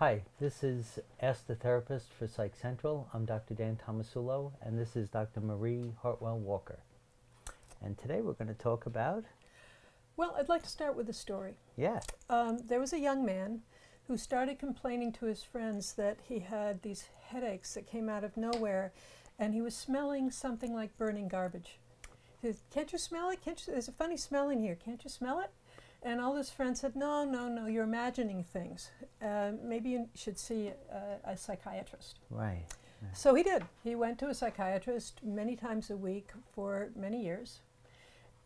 Hi, this is Ask the Therapist for Psych Central. I'm Dr. Dan Tomasulo, and this is Dr. Marie Hartwell-Walker. And today we're going to talk about... Well, I'd like to start with a story. Yeah. There was a young man who started complaining to his friends that he had these headaches that came out of nowhere, and he was smelling something like burning garbage. He said, "Can't you smell it? There's a funny smell in here. Can't you smell it?" And all his friends said, "No, no, no, you're imagining things. Maybe you should see a psychiatrist." Right. So he did. He went to a psychiatrist many times a week for many years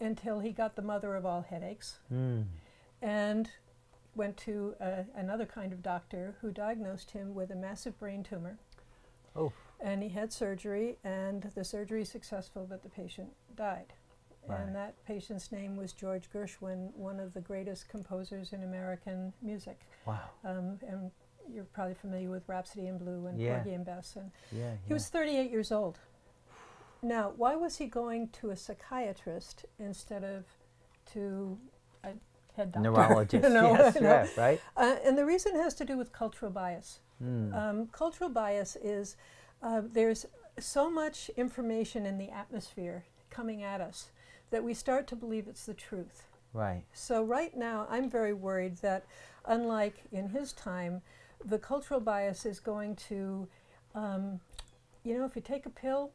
until he got the mother of all headaches and went to another kind of doctor who diagnosed him with a massive brain tumor. Oh. And he had surgery, and the surgery was successful, but the patient died. Right. And that patient's name was George Gershwin, one of the greatest composers in American music. Wow. And you're probably familiar with Rhapsody in Blue and Yeah. Porgy and Bess. And Yeah. he was 38 years old. Now, why was he going to a psychiatrist instead of to a head doctor? Neurologist. You know, Yes, you know? yeah, right. And the reason has to do with cultural bias. Cultural bias is there's so much information in the atmosphere coming at us that we start to believe it's the truth. Right. So right now, I'm very worried that, unlike in his time, the cultural bias is going to, you know, if you take a pill,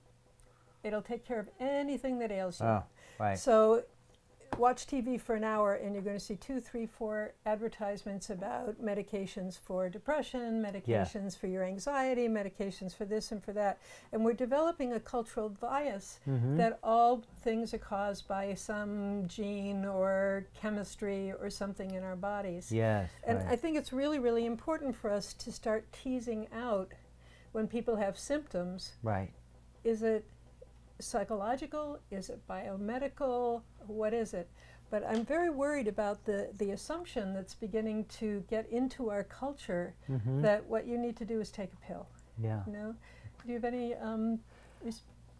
it'll take care of anything that ails you. Oh, right. So watch TV for an hour and you're going to see 2, 3, 4 advertisements about medications for depression, medications for your anxiety, medications for this and for that. And we're developing a cultural bias that all things are caused by some gene or chemistry or something in our bodies. Yes. And right. I think it's really, really important for us to start teasing out when people have symptoms. Right. Is it psychological? Is it biomedical? What is it? But I'm very worried about the assumption that's beginning to get into our culture that what you need to do is take a pill. Yeah. You know? Do you have any?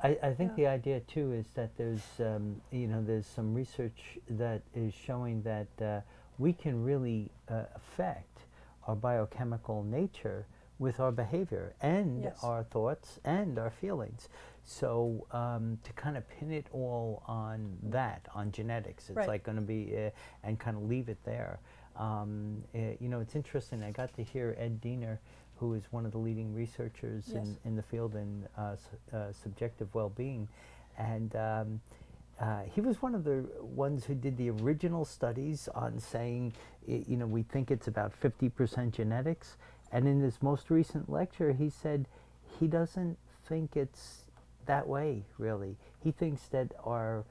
I think the idea too is that there's you know, there's some research that is showing that we can really affect our biochemical nature with our behavior and our thoughts and our feelings. So to kind of pin it all on that, on genetics, it's like going to be, and kind of leave it there. You know, it's interesting, I got to hear Ed.D, who is one of the leading researchers in the field in subjective well-being, and he was one of the ones who did the original studies on saying, you know, we think it's about 50% genetics. And in this most recent lecture, he said he doesn't think it's that way, really. He thinks that our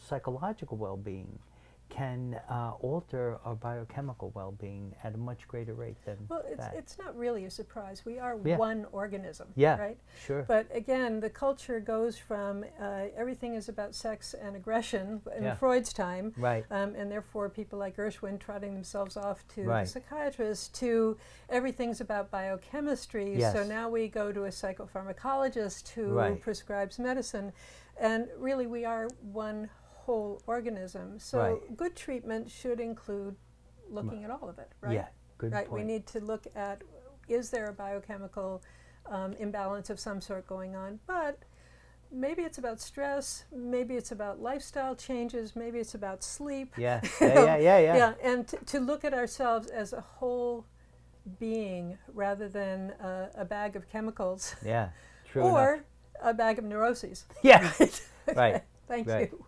psychological well-being can alter our biochemical well-being at a much greater rate than that. It's not really a surprise. We are one organism, yeah, right? Sure. But again, the culture goes from everything is about sex and aggression in Freud's time, and therefore people like Gershwin trotting themselves off to the psychiatrist, to everything's about biochemistry. So now we go to a psychopharmacologist who prescribes medicine, and really we are one whole organism. So good treatment should include looking at all of it, right? Yeah, good point. We need to look at, is there a biochemical imbalance of some sort going on? But maybe it's about stress, maybe it's about lifestyle changes, maybe it's about sleep. Yeah, yeah. And to look at ourselves as a whole being rather than a bag of chemicals. Yeah, true or enough. a bag of neuroses. Yeah, Right. right. Thank you.